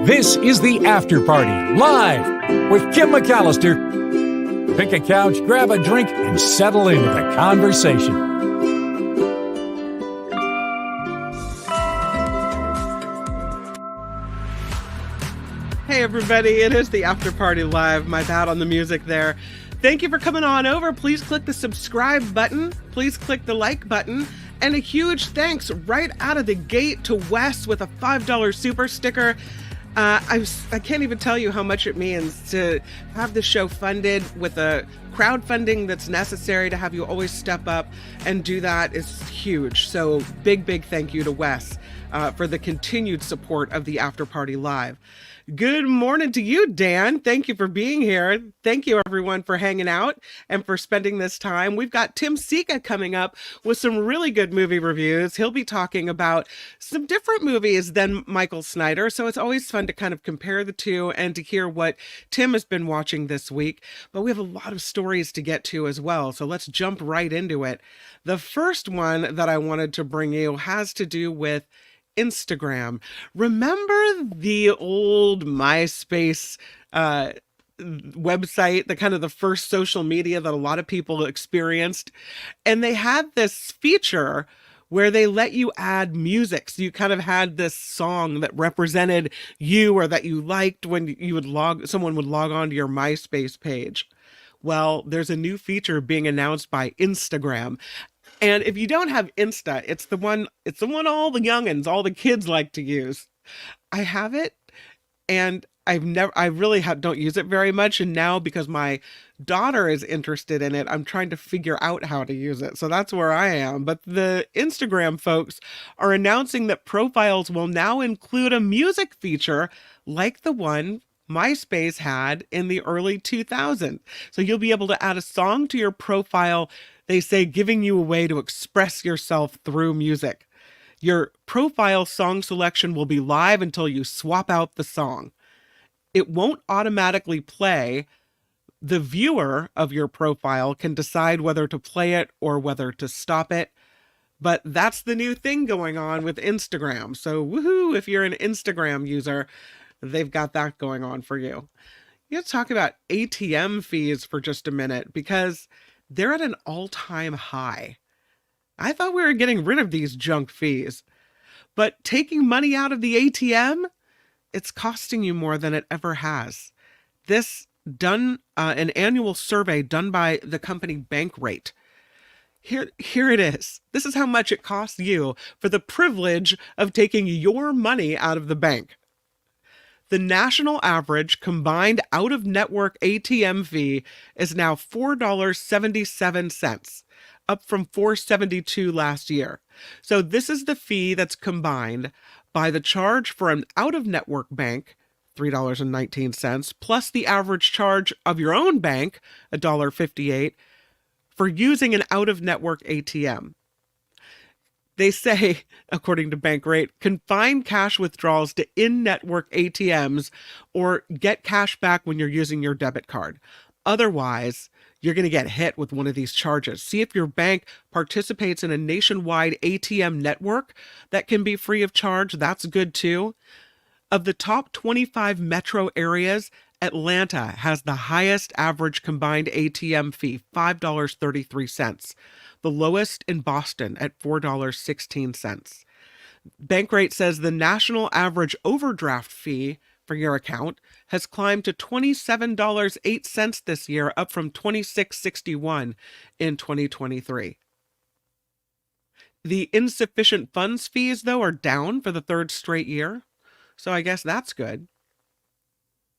This is the After Party, live with Kim McAllister. Pick a couch, grab a drink, and settle into the conversation. Hey everybody, it is the After Party Live. My bad on the music there. Thank you for coming on over. Please click the subscribe button. Please click the like button. And a huge thanks right out of the gate to Wes with a $5 super sticker. I can't even tell you how much it means to have the show funded with a crowdfunding that's necessary to have you always step up and do that is huge. So big thank you to Wes for the continued support of the After Party Live. Good morning to you, Dan. Thank you for being here. Thank you, everyone, for hanging out and for spending this time. We've got Tim Sika coming up with some really good movie reviews. He'll be talking about some different movies than Michael Snyder, so it's always fun to kind of compare the two and to hear what Tim has been watching this week. But we have a lot of stories to get to as well, so let's jump right into it. The first one that I wanted to bring you has to do with Instagram. Remember the old MySpace website, the kind of the first social media that a lot of people experienced? And they had this feature where they let you add music. So you kind of had this song that represented you or that you liked when you would someone would log on to your MySpace page. Well, there's a new feature being announced by Instagram. And if you don't have Insta, it's the one all the youngins, all the kids like to use. I have it, and I don't use it very much. And now because my daughter is interested in it, I'm trying to figure out how to use it. So that's where I am. But the Instagram folks are announcing that profiles will now include a music feature like the one MySpace had in the early 2000s. So you'll be able to add a song to your profile, they say, giving you a way to express yourself through music. Your profile song selection will be live until you swap out the song. It won't automatically play. The viewer of your profile can decide whether to play it or whether to stop it. But that's the new thing going on with Instagram. So woohoo, if you're an Instagram user, they've got that going on for you. Let's talk about ATM fees for just a minute, because they're at an all-time high. I thought we were getting rid of these junk fees, but taking money out of the ATM, it's costing you more than it ever has. This an annual survey done by the company Bankrate. Here it is. This is how much it costs you for the privilege of taking your money out of the bank. The national average combined out-of-network ATM fee is now $4.77, up from $4.72 last year. So this is the fee that's combined by the charge for an out-of-network bank, $3.19, plus the average charge of your own bank, $1.58, for using an out-of-network ATM. They say, according to Bankrate, confine cash withdrawals to in-network ATMs or get cash back when you're using your debit card. Otherwise, you're going to get hit with one of these charges. See if your bank participates in a nationwide ATM network that can be free of charge. That's good too. Of the top 25 metro areas, Atlanta has the highest average combined ATM fee, $5.33. The lowest in Boston at $4.16. Bankrate says the national average overdraft fee for your account has climbed to $27.08 this year, up from $26.61 in 2023. The insufficient funds fees, though, are down for the third straight year. So I guess that's good.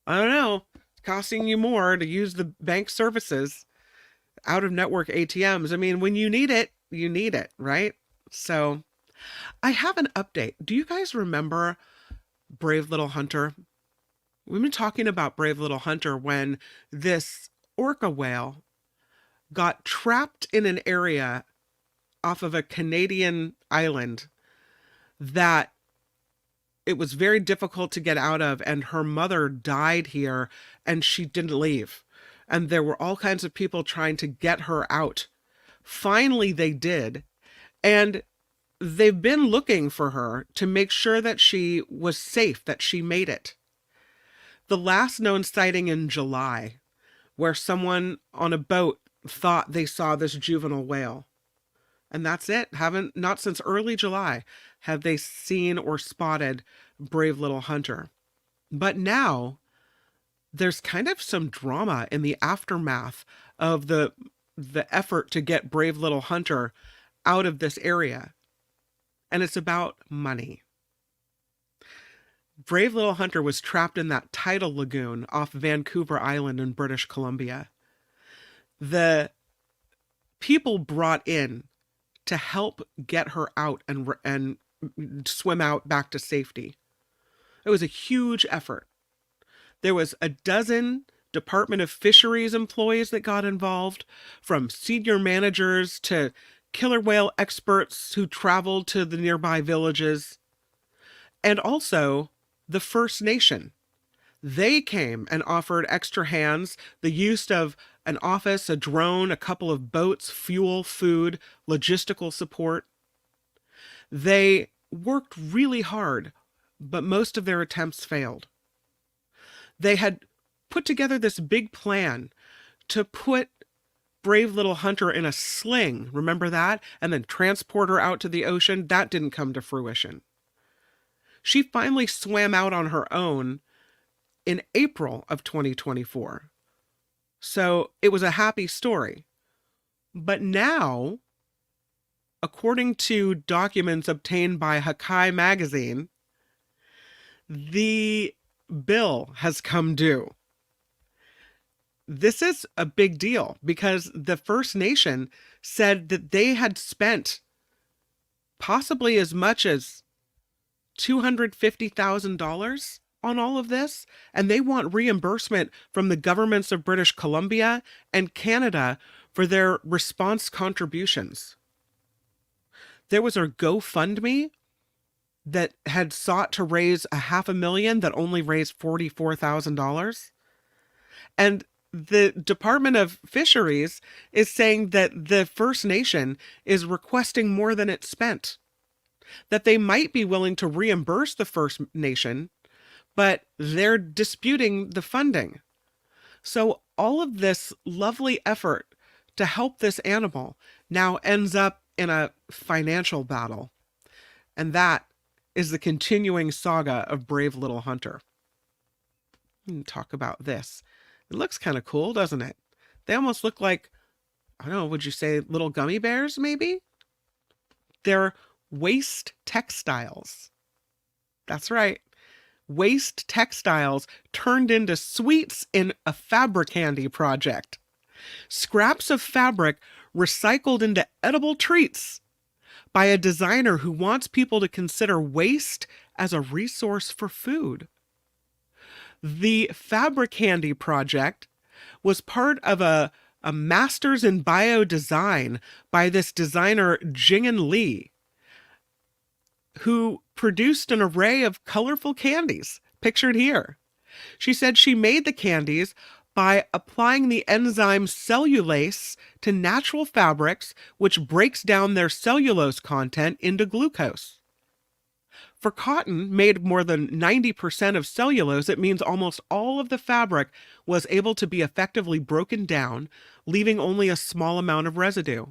I don't know. It's costing you more to use the bank services. Out-of-network ATMs. I mean, when you need it, right? So I have an update. Do you guys remember Brave Little Hunter? We've been talking about Brave Little Hunter when this orca whale got trapped in an area off of a Canadian island that it was very difficult to get out of, and her mother died here and she didn't leave. And there were all kinds of people trying to get her out. Finally, they did. And they've been looking for her to make sure that she was safe, that she made it. The last known sighting in July, where someone on a boat thought they saw this juvenile whale. And that's it. Not since early July have they seen or spotted brave little hunter. But now there's kind of some drama in the aftermath of the effort to get brave little hunter out of this area. And it's about money. Brave little hunter was trapped in that tidal lagoon off Vancouver Island in British Columbia. The people brought in to help get her out and swim out back to safety. It was a huge effort. There was a dozen Department of Fisheries employees that got involved, from senior managers to killer whale experts who traveled to the nearby villages, and also the First Nation. They came and offered extra hands, the use of an office, a drone, a couple of boats, fuel, food, logistical support. They worked really hard, but most of their attempts failed. They had put together this big plan to put brave little hunter in a sling, remember that? And then transport her out to the ocean. That didn't come to fruition. She finally swam out on her own in April of 2024. So it was a happy story. But now, according to documents obtained by Hakai magazine, the bill has come due. This is a big deal because the First Nation said that they had spent possibly as much as $250,000 on all of this, and they want reimbursement from the governments of British Columbia and Canada for their response contributions. There was a GoFundMe that had sought to raise $500,000 that only raised $44,000. And the Department of Fisheries is saying that the First Nation is requesting more than it spent, that they might be willing to reimburse the First Nation, but they're disputing the funding. So all of this lovely effort to help this animal now ends up in a financial battle. And that is the continuing saga of Brave Little Hunter. Talk about this. It looks kind of cool, doesn't it? They almost look like, I don't know, would you say little gummy bears, maybe? They're waste textiles. That's right. Waste textiles turned into sweets in a fabric candy project. Scraps of fabric recycled into edible treats by a designer who wants people to consider waste as a resource for food. The Fabric Candy project was part of a master's in biodesign by this designer Jing'an Lee, who produced an array of colorful candies, pictured here. She said she made the candies by applying the enzyme cellulase to natural fabrics, which breaks down their cellulose content into glucose. For cotton, made more than 90% of cellulose, it means almost all of the fabric was able to be effectively broken down, leaving only a small amount of residue.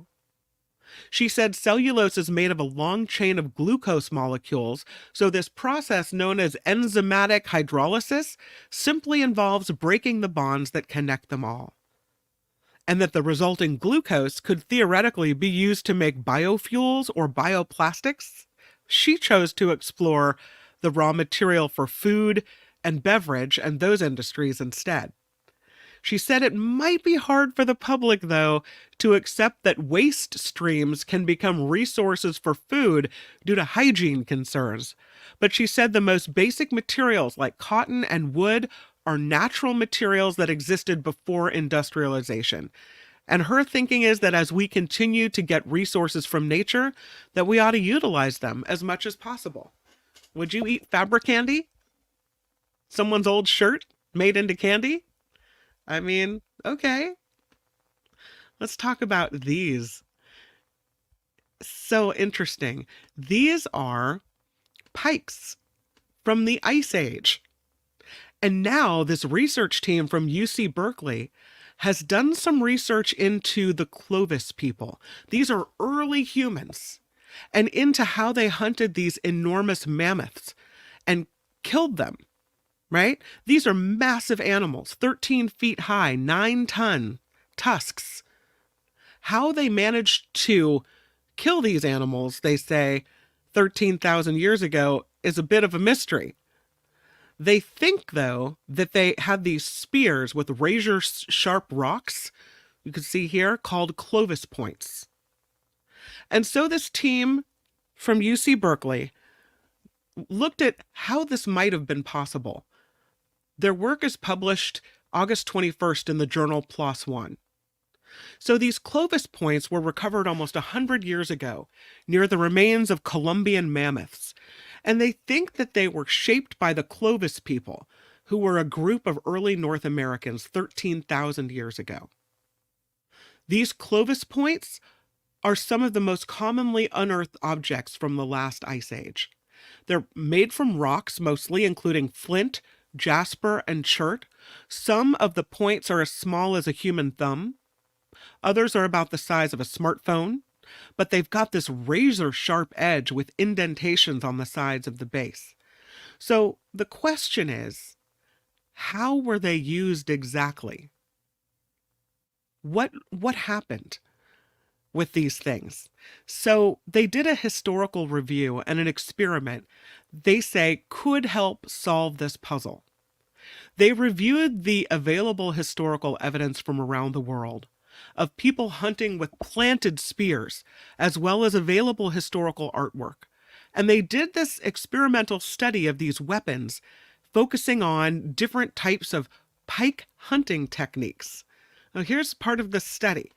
She said cellulose is made of a long chain of glucose molecules, so this process, known as enzymatic hydrolysis, simply involves breaking the bonds that connect them all. And that the resulting glucose could theoretically be used to make biofuels or bioplastics. She chose to explore the raw material for food and beverage and those industries instead. She said it might be hard for the public, though, to accept that waste streams can become resources for food due to hygiene concerns. But she said the most basic materials like cotton and wood are natural materials that existed before industrialization. And her thinking is that as we continue to get resources from nature, that we ought to utilize them as much as possible. Would you eat fabric candy? Someone's old shirt made into candy? I mean, okay. Let's talk about these. So interesting. These are pikes from the Ice Age. And now this research team from UC Berkeley has done some research into the Clovis people. These are early humans, and into how they hunted these enormous mammoths and killed them, right? These are massive animals, 13 feet high, 9-ton tusks. How they managed to kill these animals, they say, 13,000 years ago is a bit of a mystery. They think, though, that they had these spears with razor-sharp rocks, you can see here, called Clovis points. And so this team from UC Berkeley looked at how this might have been possible. Their work is published August 21st in the journal PLOS ONE. So these Clovis points were recovered almost 100 years ago near the remains of Columbian mammoths. And they think that they were shaped by the Clovis people, who were a group of early North Americans 13,000 years ago. These Clovis points are some of the most commonly unearthed objects from the last ice age. They're made from rocks mostly, including flint, jasper, and chert. Some of the points are as small as a human thumb. Others are about the size of a smartphone, but they've got this razor-sharp edge with indentations on the sides of the base. So the question is, how were they used exactly? What happened with these things? So they did a historical review and an experiment they say could help solve this puzzle. They reviewed the available historical evidence from around the world of people hunting with planted spears, as well as available historical artwork. And they did this experimental study of these weapons, focusing on different types of pike hunting techniques. Now, here's part of the study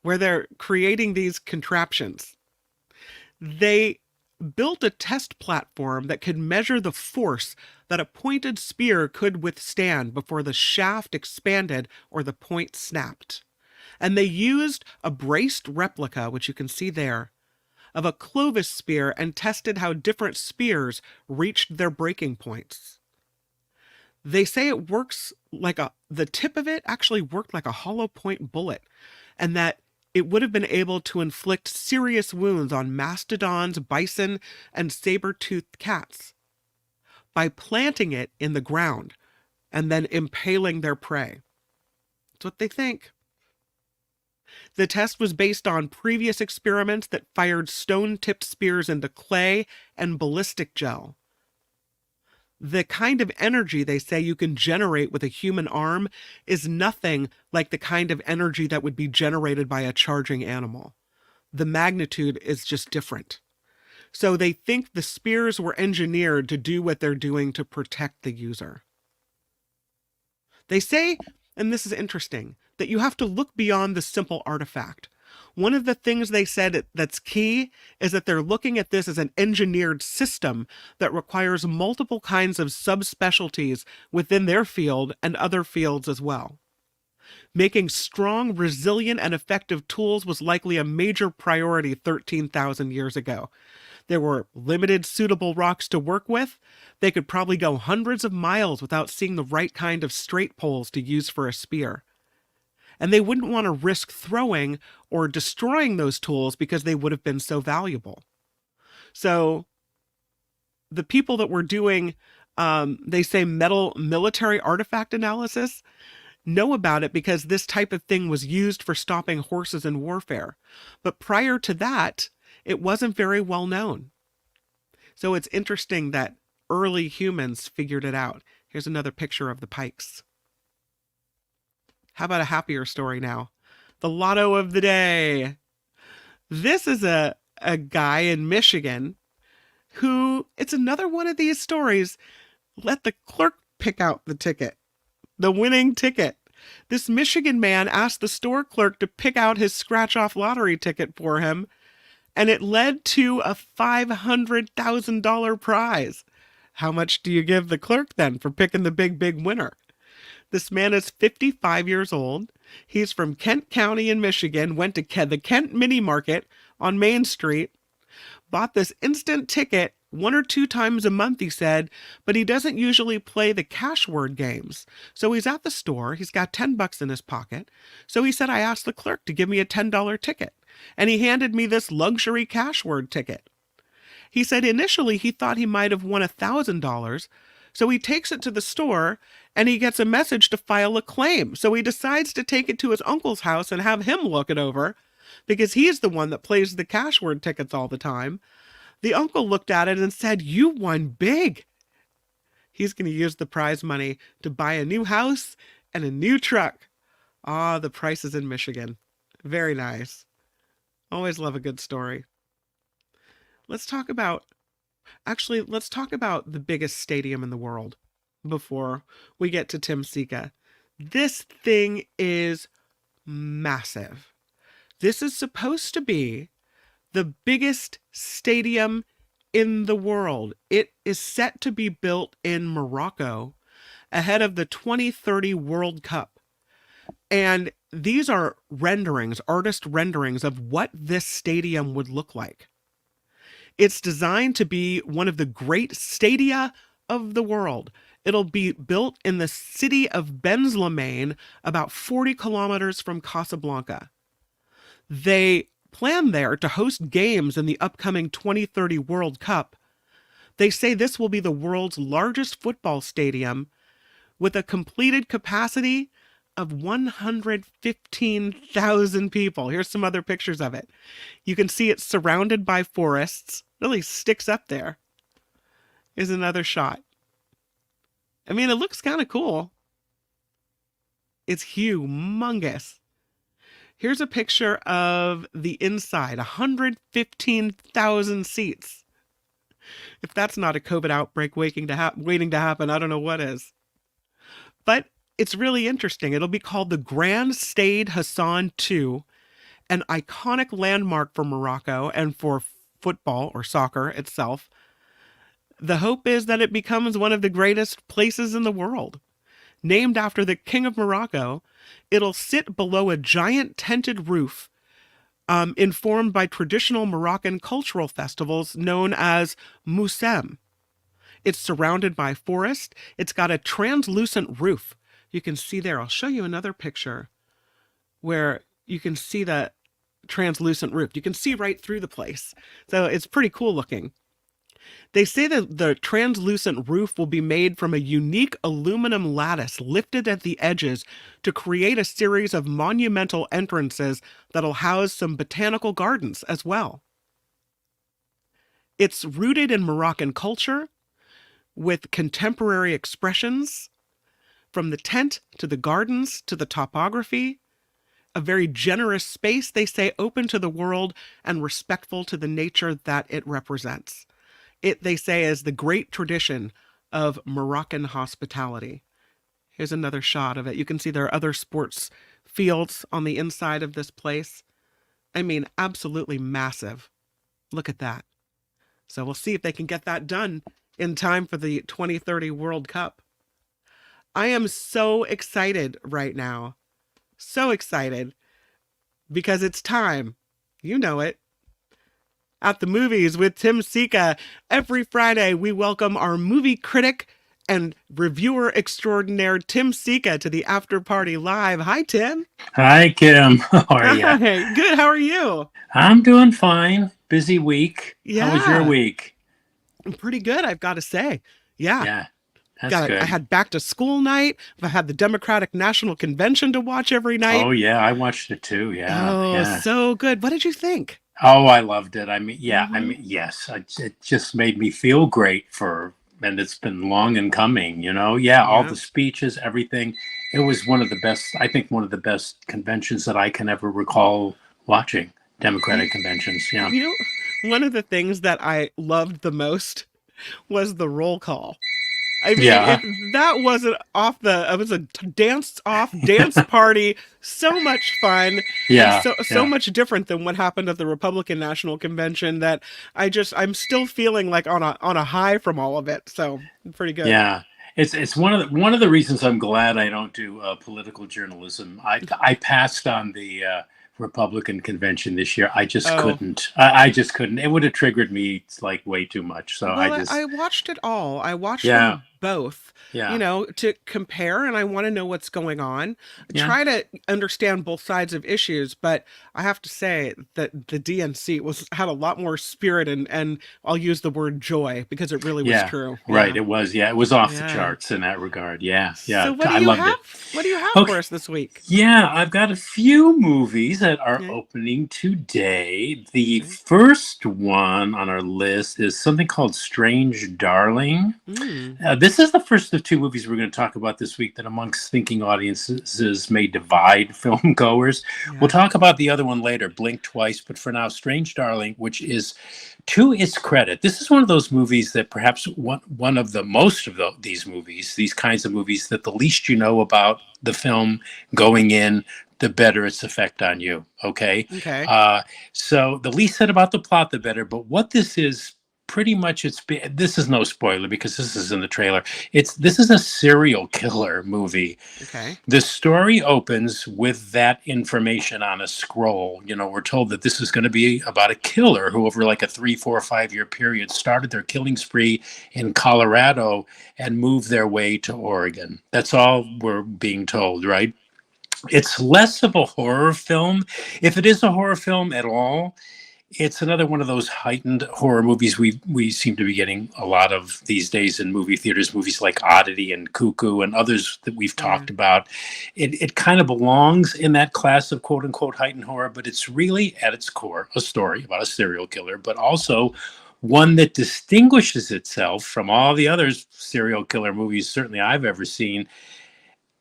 where they're creating these contraptions. They built a test platform that could measure the force that a pointed spear could withstand before the shaft expanded or the point snapped. And they used a braced replica, which you can see there, of a Clovis spear and tested how different spears reached their breaking points. They say it works like the tip of it actually worked like a hollow point bullet, and that it would have been able to inflict serious wounds on mastodons, bison, and saber-toothed cats by planting it in the ground and then impaling their prey. That's what they think. The test was based on previous experiments that fired stone-tipped spears into clay and ballistic gel. The kind of energy they say you can generate with a human arm is nothing like the kind of energy that would be generated by a charging animal. The magnitude is just different. So they think the spears were engineered to do what they're doing to protect the user. They say, and this is interesting, that you have to look beyond the simple artifact. One of the things they said that's key is that they're looking at this as an engineered system that requires multiple kinds of subspecialties within their field and other fields as well. Making strong, resilient, and effective tools was likely a major priority 13,000 years ago. There were limited suitable rocks to work with. They could probably go hundreds of miles without seeing the right kind of straight poles to use for a spear. And they wouldn't want to risk throwing or destroying those tools because they would have been so valuable. So the people that were doing, they say, metal military artifact analysis know about it because this type of thing was used for stopping horses in warfare. But prior to that, it wasn't very well known. So it's interesting that early humans figured it out. Here's another picture of the pikes. How about a happier story now? The lotto of the day. This is a guy in Michigan who, it's another one of these stories, let the clerk pick out the ticket, the winning ticket. This Michigan man asked the store clerk to pick out his scratch-off lottery ticket for him, and it led to a $500,000 prize. How much do you give the clerk then for picking the big winner? This man is 55 years old. He's from Kent County in Michigan, went to the Kent Mini Market on Main Street, bought this instant ticket 1 or 2 times a month, he said, but he doesn't usually play the cash word games. So he's at the store, he's got $10 in his pocket. So he said, I asked the clerk to give me a $10 ticket, and he handed me this luxury cash word ticket. He said initially he thought he might have won $1,000, so he takes it to the store and he gets a message to file a claim. So he decides to take it to his uncle's house and have him look it over because he's the one that plays the cash word tickets all the time. The uncle looked at it and said, you won big. He's going to use the prize money to buy a new house and a new truck. Ah, the prices in Michigan. Very nice. Always love a good story. Let's talk about the biggest stadium in the world before we get to Tim Sika. This thing is massive. This is supposed to be the biggest stadium in the world. It is set to be built in Morocco ahead of the 2030 World Cup. And these are renderings, artist renderings of what this stadium would look like. It's designed to be one of the great stadia of the world. It'll be built in the city of Benzlamain, about 40 kilometers from Casablanca. They plan there to host games in the upcoming 2030 World Cup. They say this will be the world's largest football stadium with a completed capacity of 115,000 people. Here's some other pictures of it. You can see it's surrounded by forests. Really sticks up there. Here's another shot. I mean, it looks kind of cool. It's humongous. Here's a picture of the inside, 115,000 seats. If that's not a COVID outbreak waiting to happen, I don't know what is. But it's really interesting. It'll be called the Grand Stade Hassan II, an iconic landmark for Morocco and for football or soccer itself. The hope is that it becomes one of the greatest places in the world. Named after the King of Morocco, it'll sit below a giant tented roof informed by traditional Moroccan cultural festivals known as Moussem. It's surrounded by forest. It's got a translucent roof. You can see there, I'll show you another picture where you can see the translucent roof. You can see right through the place. So it's pretty cool looking. They say that the translucent roof will be made from a unique aluminum lattice lifted at the edges to create a series of monumental entrances that'll house some botanical gardens as well. It's rooted in Moroccan culture with contemporary expressions, from the tent to the gardens to the topography. A very generous space, they say, open to the world and respectful to the nature that it represents. It, they say, is the great tradition of Moroccan hospitality. Here's another shot of it. You can see there are other sports fields on the inside of this place. I mean, absolutely massive. Look at that. So we'll see if they can get that done in time for the 2030 World Cup. I am so excited right now. So excited. Because it's time. You know it. At the Movies with Tim Sika. Every Friday, we welcome our movie critic and reviewer extraordinaire, Tim Sika, to the After Party Live. Hi, Tim. Hi, Kim. How are you? Hi. Good. How are you? I'm doing fine. Busy week. Yeah. How was your week? Pretty good, I've got to say. Yeah. That's good. I had back to school night. I had the Democratic National Convention to watch every night. Oh, yeah. I watched it too. Yeah. Oh, yeah. So good. What did you think? Oh, I loved it. I mean, yes. It just made me feel great and it's been long in coming, Yeah, all the speeches, everything. It was one of the best conventions that I can ever recall watching, Democratic conventions. Yeah. One of the things that I loved the most was the roll call. I mean, Yeah. if that wasn't it was a dance party, so much fun. Yeah. So much different than what happened at the Republican National Convention that I'm still feeling like on a high from all of it. So pretty good. Yeah. It's one of the reasons I'm glad I don't do political journalism. I passed on the Republican convention this year. I just Oh, couldn't. I just couldn't. It would have triggered me like way too much. So I well, just, I watched it all. I watched yeah, them both, yeah, to compare, and I want to know what's going on. yeah. Try to understand both sides of issues, but I have to say that the DNC had a lot more spirit, and I'll use the word joy because it really was Yeah, true. right. Yeah. It was, yeah, it was off the Yeah. charts in that regard. Yeah, So yeah. what do I you loved it. have? What do you have for Okay. us this week? Yeah, I've got a few movies that are Okay. opening today. The Okay. first one on our list is something called Strange Darling. Mm, This is the first of two movies we're going to talk about this week that, amongst thinking audiences, may divide film goers. We'll yeah. talk about the other one later, Blink Twice, but for now, Strange Darling, which is, to its credit, this is one of those movies that perhaps one of the most of these movies, these kinds of movies, that the least you know about the film going in, the better its effect on you. Okay. Okay. So the least said about the plot, the better. But what this is, pretty much, this is no spoiler because this is in the trailer. This is a serial killer movie. Okay. The story opens with that information on a scroll. We're told that this is going to be about a killer who, over like a 3, 4, 5 year period, started their killing spree in Colorado and moved their way to Oregon. That's all we're being told, right? It's less of a horror film. If it is a horror film at all, it's another one of those heightened horror movies we seem to be getting a lot of these days in movie theaters, movies like Oddity and Cuckoo and others that we've Yeah. talked about. It kind of belongs in that class of quote unquote heightened horror, but it's really at its core a story about a serial killer, but also one that distinguishes itself from all the other serial killer movies certainly I've ever seen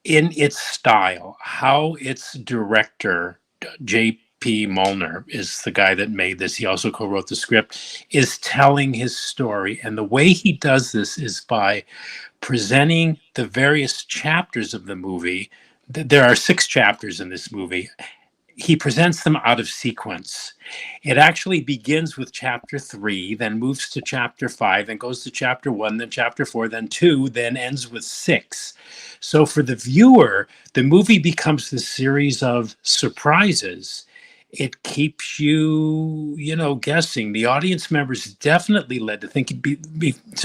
in its style, how its director, J.P. Molnar, is the guy that made this. He also co-wrote the script, is telling his story. And the way he does this is by presenting the various chapters of the movie. There are 6 chapters in this movie. He presents them out of sequence. It actually begins with chapter 3, then moves to chapter 5, then goes to chapter 1, then chapter 4, then 2, then ends with 6. So for the viewer, the movie becomes this series of surprises. It keeps you, guessing. The audience members definitely led to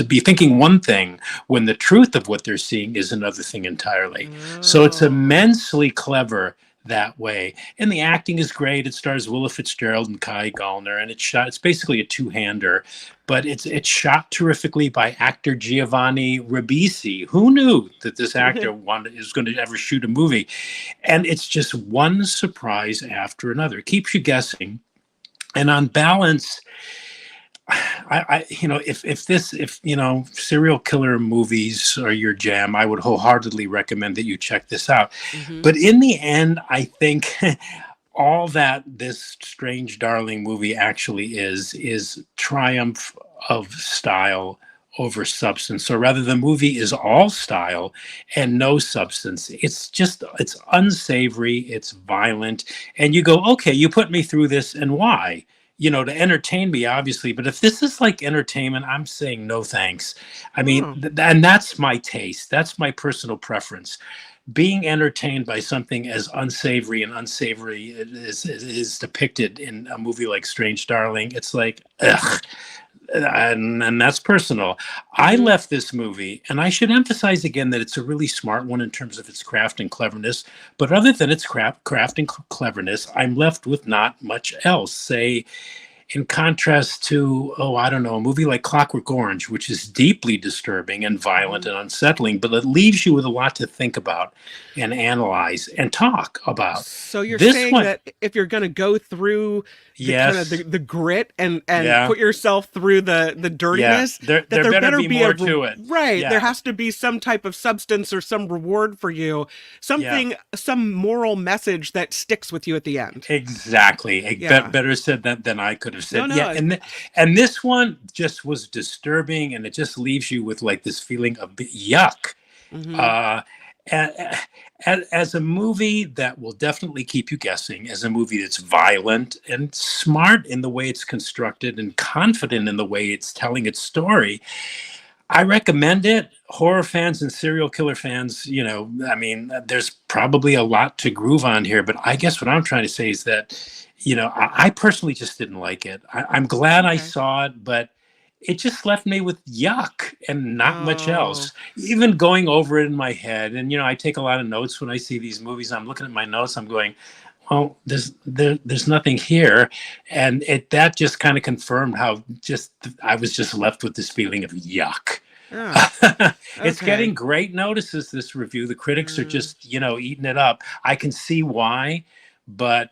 be thinking one thing when the truth of what they're seeing is another thing entirely. So it's Oh. immensely clever that way. And the acting is great. It stars Willa Fitzgerald and Kai Gallner, and it's basically a two-hander, but it's shot terrifically by actor Giovanni Ribisi. Who knew that this actor is going to ever shoot a movie? And it's just one surprise after another. It keeps you guessing. And on balance, if serial killer movies are your jam, I would wholeheartedly recommend that you check this out. Mm-hmm. But in the end, I think all that this Strange Darling movie actually is triumph of style over substance. So rather, the movie is all style and no substance. It's unsavory, it's violent, and you go, okay, you put me through this, and why? To entertain me, obviously. But if this is like entertainment, I'm saying no thanks. I mean, Oh. and that's my taste. That's my personal preference. Being entertained by something as unsavory is depicted in a movie like Strange Darling, it's like, ugh. And that's personal. I Mm-hmm. left this movie, and I should emphasize again that it's a really smart one in terms of its craft and cleverness. But other than its craft and cleverness, I'm left with not much else. Say, in contrast to, I don't know, a movie like Clockwork Orange, which is deeply disturbing and violent and unsettling, but it leaves you with a lot to think about and analyze and talk about. So you're This saying one, that if you're going to go through the kind of yes, the grit and yeah, put yourself through the yeah, dirtiness, there that there better better be be more to it. right. There Yeah, has to be some type of substance or some reward for you, yeah. some moral message that sticks with you at the end. Exactly. Yeah. Better said that than I could have said. No, Yeah, no. and this one just was disturbing, and it just leaves you with like this feeling of yuck. Mm-hmm. Uh, as a movie that will definitely keep you guessing, as a movie that's violent and smart in the way it's constructed and confident in the way it's telling its story, I recommend it. Horror fans and serial killer fans, you know, I mean, there's probably a lot to groove on here, but I guess what I'm trying to say is that, you know, I personally just didn't like it. I'm glad I Okay. saw it, but it just left me with yuck and not much Oh, else. Even going over it in my head, and you know, I take a lot of notes when I see these movies. I'm looking at my notes. I'm going, well, there's nothing here, and that just kind of confirmed how just I was just left with this feeling of yuck. yeah. It's Okay. getting great notices, this review. The critics are Mm, just, you know, eating it up. I can see why, but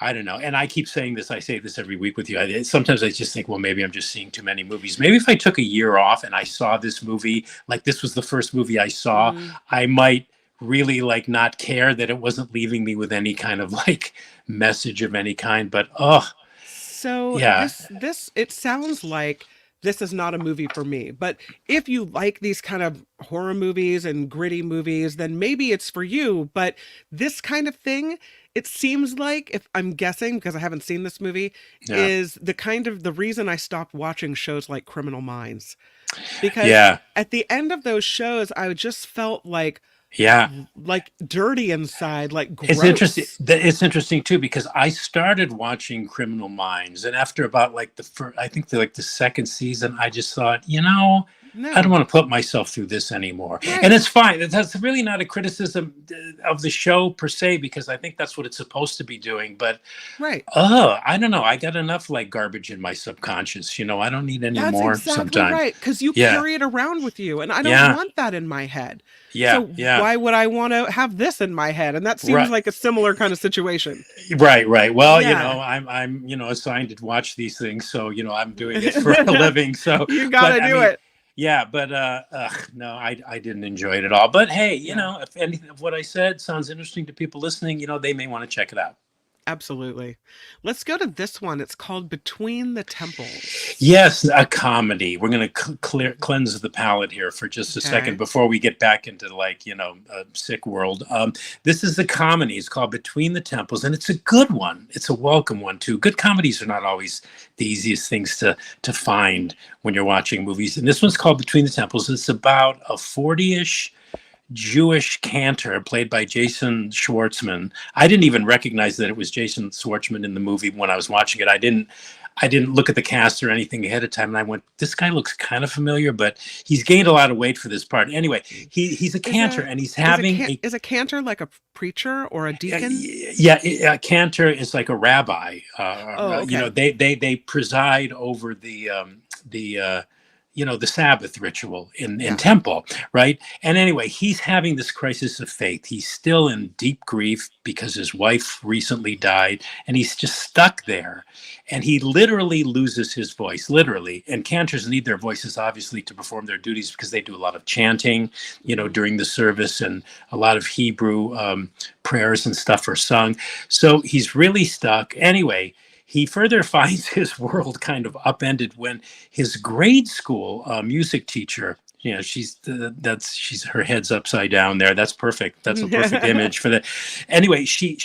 I don't know. And I keep saying this, I say this every week with you. Sometimes I just think, well, maybe I'm just seeing too many movies. Maybe if I took a year off and I saw this movie, like this was the first movie I saw, mhm. I might really like not care that it wasn't leaving me with any kind of like message of any kind. But oh, So yeah, this it sounds like this is not a movie for me. But if you like these kind of horror movies and gritty movies, then maybe it's for you. But this kind of thing, it seems like, if I'm guessing because I haven't seen this movie, yeah, is the reason I stopped watching shows like Criminal Minds. Because yeah, at the end of those shows, I just felt yeah. like dirty inside, like It's interesting. gross. It's interesting too because I started watching Criminal Minds, and after about like the first, I think like the second season, I just thought, you know, I don't No. want to put myself through this anymore. And Right. it's fine. That's really not a criticism of the show per se, because I think that's what it's supposed to be doing. But Right. I don't know. I got enough like garbage in my subconscious. You know, I don't need any That's more exactly sometimes. right, because you Yeah, carry it around with you, and I don't yeah, want that in my head. yeah, So yeah. why would I wanna have this in my head? And that seems Right. like a similar kind of situation. Right, right. Well, you Yeah. know, I'm, you know, assigned to watch these things, so you know, I'm doing it for a living. So, You but gotta I do mean, it. yeah, but no, I didn't enjoy it at all. But hey, you Yeah. know, if anything of what I said sounds interesting to people listening, you know, they may want to check it out. Absolutely. Let's go to this one. It's called Between the Temples. Yes, a comedy. We're going to cleanse the palate here for just a second Okay. before we get back into like, you know, a sick world. This is a comedy. It's called Between the Temples, and it's a good one. It's a welcome one too. Good comedies are not always the easiest things to find when you're watching movies. And this one's called Between the Temples. It's about a 40-ish Jewish cantor played by Jason Schwartzman. I didn't even recognize that it was Jason Schwartzman in the movie when I was watching it. I didn't look at the cast or anything ahead of time, and I went, "This guy looks kind of familiar," but he's gained a lot of weight for this part. Anyway, he's a Is cantor, a and he's having a is a cantor like a preacher or a deacon? yeah, a cantor is like a rabbi. Oh, You know, okay. they preside over the you know, the Sabbath ritual in Yeah. temple, right? And anyway, he's having this crisis of faith. He's still in deep grief because his wife recently died, and he's just stuck there. And he literally loses his voice, literally. And cantors need their voices, obviously, to perform their duties because they do a lot of chanting, you know, Mhm. during the service, and a lot of Hebrew prayers and stuff are sung. So he's really stuck. Anyway, he further finds his world kind of upended when his grade school music teacher, you know, she's her head's upside down there. That's perfect. That's a perfect image for that. Anyway, she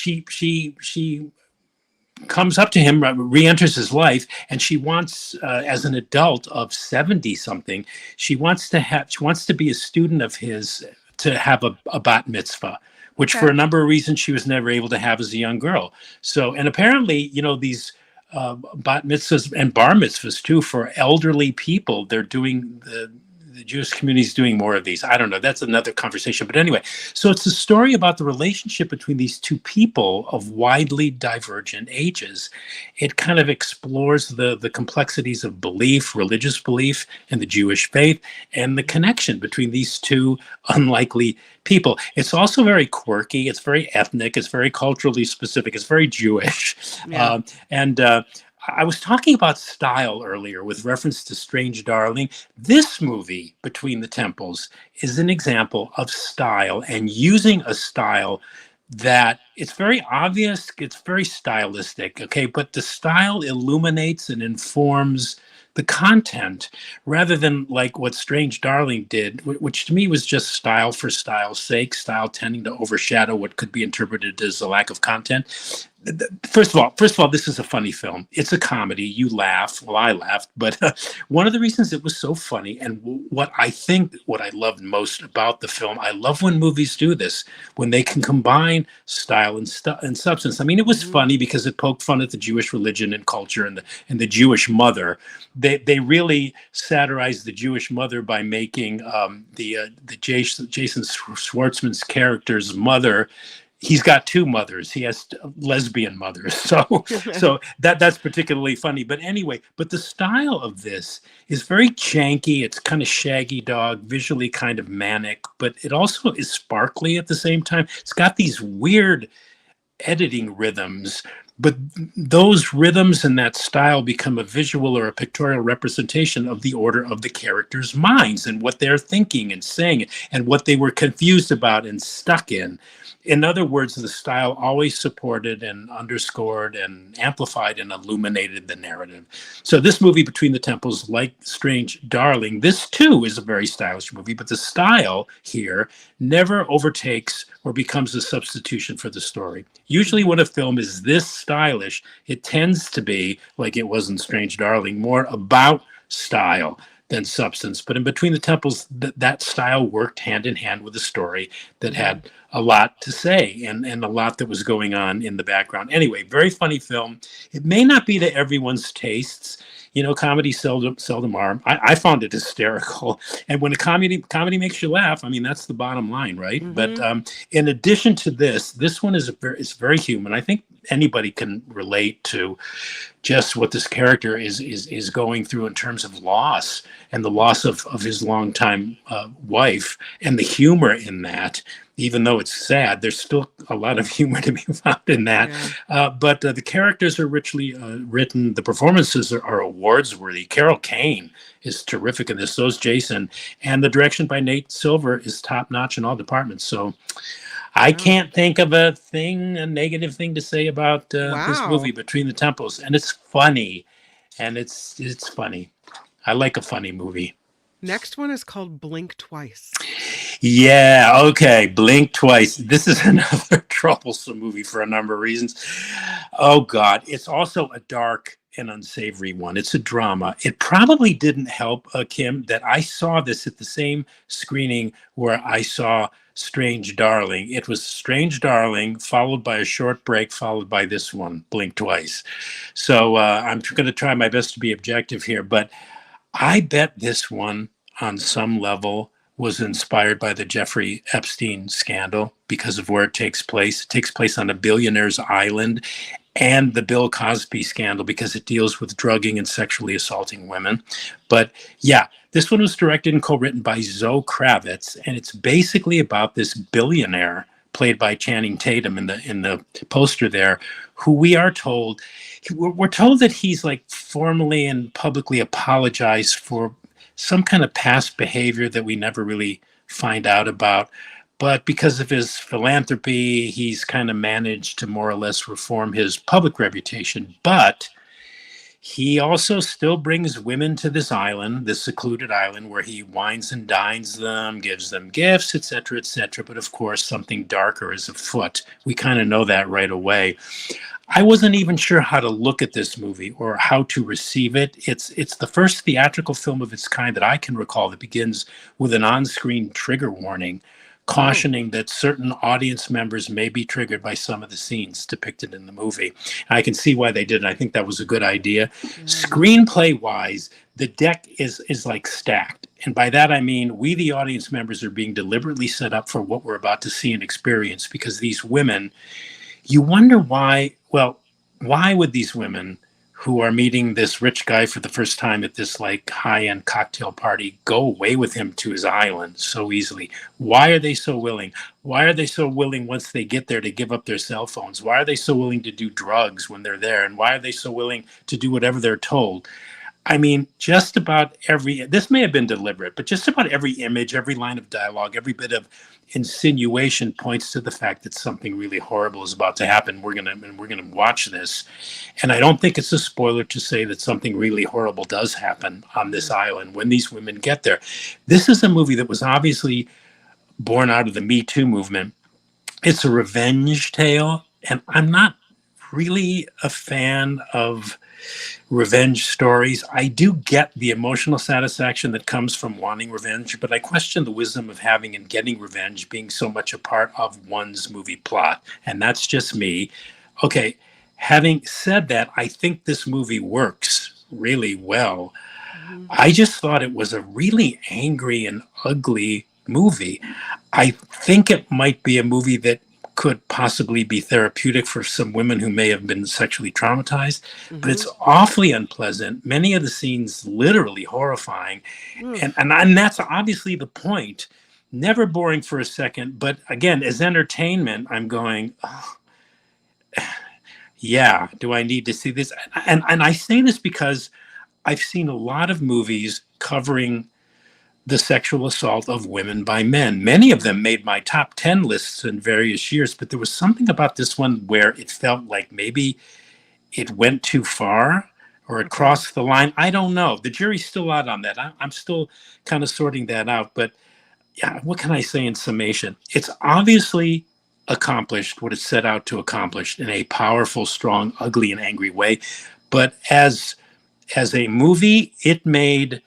comes up to him, re-enters his life, and she wants, as an adult of 70 something, she wants to be a student of his, to have a bat mitzvah, which for Okay. a number of reasons she was never able to have as a young girl. So, and apparently, you know, these bat mitzvahs and bar mitzvahs too for elderly people, they're doing the Jewish community is doing more of these. I don't know. That's another conversation. But anyway, so it's a story about the relationship between these two people of widely divergent ages. It kind of explores the complexities of belief, religious belief, and the Jewish faith, and the connection between these two unlikely people. It's also very quirky. It's very ethnic. It's very culturally specific. It's very Jewish. Yeah. And I was talking about style earlier with reference to Strange Darling. This movie, Between the Temples, is an example of style, and using a style that it's very obvious, it's very stylistic, okay, but the style illuminates and informs the content rather than like what Strange Darling did, which to me was just style for style's sake, style tending to overshadow what could be interpreted as a lack of content. First of all, this is a funny film. It's a comedy. You laugh. Well, I laughed, but one of the reasons it was so funny, and what I loved most about the film, I love when movies do this, when they can combine style and substance. I mean, it was funny because it poked fun at the Jewish religion and culture and the Jewish mother. They really satirized the Jewish mother by making the Jason Schwartzman's character's mother. He's got two mothers. He has lesbian mothers. So that's particularly funny. But anyway, but the style of this is very janky. It's kind of Shaggy Dog, visually kind of manic, but it also is sparkly at the same time. It's got these weird editing rhythms, but those rhythms and that style become a visual or a pictorial representation of the order of the characters' minds and what they're thinking and saying and what they were confused about and stuck in. In other words, the style always supported and underscored and amplified and illuminated the narrative. So this movie, Between the Temples, like Strange Darling, this too is a very stylish movie, but the style here never overtakes or becomes a substitution for the story. Usually when a film is this stylish, it tends to be, like it was in Strange Darling, more about style than substance. But in Between the Temples, that style worked hand in hand with a story that had a lot to say and a lot that was going on in the background. Anyway, very funny film. It may not be to everyone's tastes. You know, comedy seldom are. I found it hysterical. And when a comedy makes you laugh, I mean, that's the bottom line, right? Mm-hmm. But in addition to this one is very human. I think anybody can relate to just what this character is going through in terms of loss and the loss of his longtime wife, and the humor in that. Even though it's sad, there's still a lot of humor to be found in that. Yeah. But the characters are richly written. The performances are awards worthy. Carol Kane is terrific in this. So is Jason. And the direction by Nate Silver is top notch in all departments. So I can't think of a negative thing to say about this movie, Between the Temples. And it's funny. And it's funny. I like a funny movie. Next one is called Blink Twice. Yeah, okay, Blink Twice. This is another troublesome movie for a number of reasons. Oh, God. It's also a dark and unsavory one. It's a drama. It probably didn't help, Kim, that I saw this at the same screening where I saw Strange Darling. It was Strange Darling, followed by a short break, followed by this one, Blink Twice. So I'm going to try my best to be objective here, but I bet this one on some level was inspired by the Jeffrey Epstein scandal because of where it takes place. It takes place on a billionaire's island, and the Bill Cosby scandal because it deals with drugging and sexually assaulting women. But yeah, this one was directed and co-written by Zoe Kravitz, and it's basically about this billionaire played by Channing Tatum in the poster there, who we're told that he's like formally and publicly apologized for some kind of past behavior that we never really find out about. But because of his philanthropy, he's kind of managed to more or less reform his public reputation. But he also still brings women to this island, this secluded island, where he wines and dines them, gives them gifts, etc., etc. But of course, something darker is afoot. We kind of know that right away. I wasn't even sure how to look at this movie or how to receive it. It's the first theatrical film of its kind that I can recall that begins with an on-screen trigger warning, cautioning that certain audience members may be triggered by some of the scenes depicted in the movie. I can see why they did it. I think that was a good idea. Screenplay-wise, the deck is like stacked. And by that, I mean, we, the audience members, are being deliberately set up for what we're about to see and experience, because these women, you wonder why would these women who are meeting this rich guy for the first time at this like high-end cocktail party go away with him to his island so easily? Why are they so willing? Why are they so willing once they get there to give up their cell phones? Why are they so willing to do drugs when they're there? And why are they so willing to do whatever they're told? I mean, just about this may have been deliberate, but just about every image, every line of dialogue, every bit of insinuation points to the fact that something really horrible is about to happen. We're gonna watch this. And I don't think it's a spoiler to say that something really horrible does happen on this island when these women get there. This is a movie that was obviously born out of the Me Too movement. It's a revenge tale, and I'm not really a fan of revenge stories. I do get the emotional satisfaction that comes from wanting revenge, but I question the wisdom of having and getting revenge being so much a part of one's movie plot. And that's just me. Okay, having said that, I think this movie works really well. I just thought it was a really angry and ugly movie. I think it might be a movie that could possibly be therapeutic for some women who may have been sexually traumatized, but it's awfully unpleasant. Many of the scenes literally horrifying. And that's obviously the point. Never boring for a second, but again, as entertainment, I'm going, oh, yeah, do I need to see this? And I say this because I've seen a lot of movies covering the sexual assault of women by men. Many of them made my top 10 lists in various years, but there was something about this one where it felt like maybe it went too far or it crossed the line. I don't know. The jury's still out on that. I'm still kind of sorting that out. But yeah, what can I say in summation? It's obviously accomplished what it set out to accomplish in a powerful, strong, ugly, and angry way. But as a movie, it made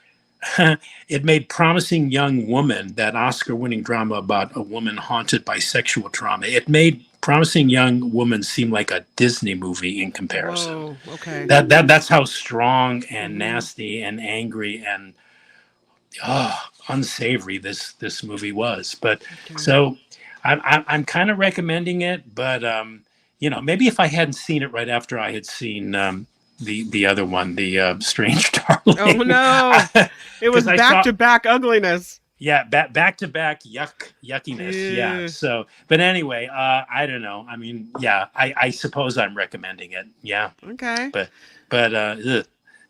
Promising Young Woman, that Oscar-winning drama about a woman haunted by sexual trauma. It made Promising Young Woman seem like a Disney movie in comparison. Oh, okay. That's how strong and nasty and angry and unsavory this movie was. But so I'm kind of recommending it, but maybe if I hadn't seen it right after I had seen the other one, the Strange Darling. Oh no! It was back-to-back ugliness. Yeah, back-to-back yuckiness. Yeah. So, but anyway, I don't know. I mean, yeah, I suppose I'm recommending it. Yeah. Okay. But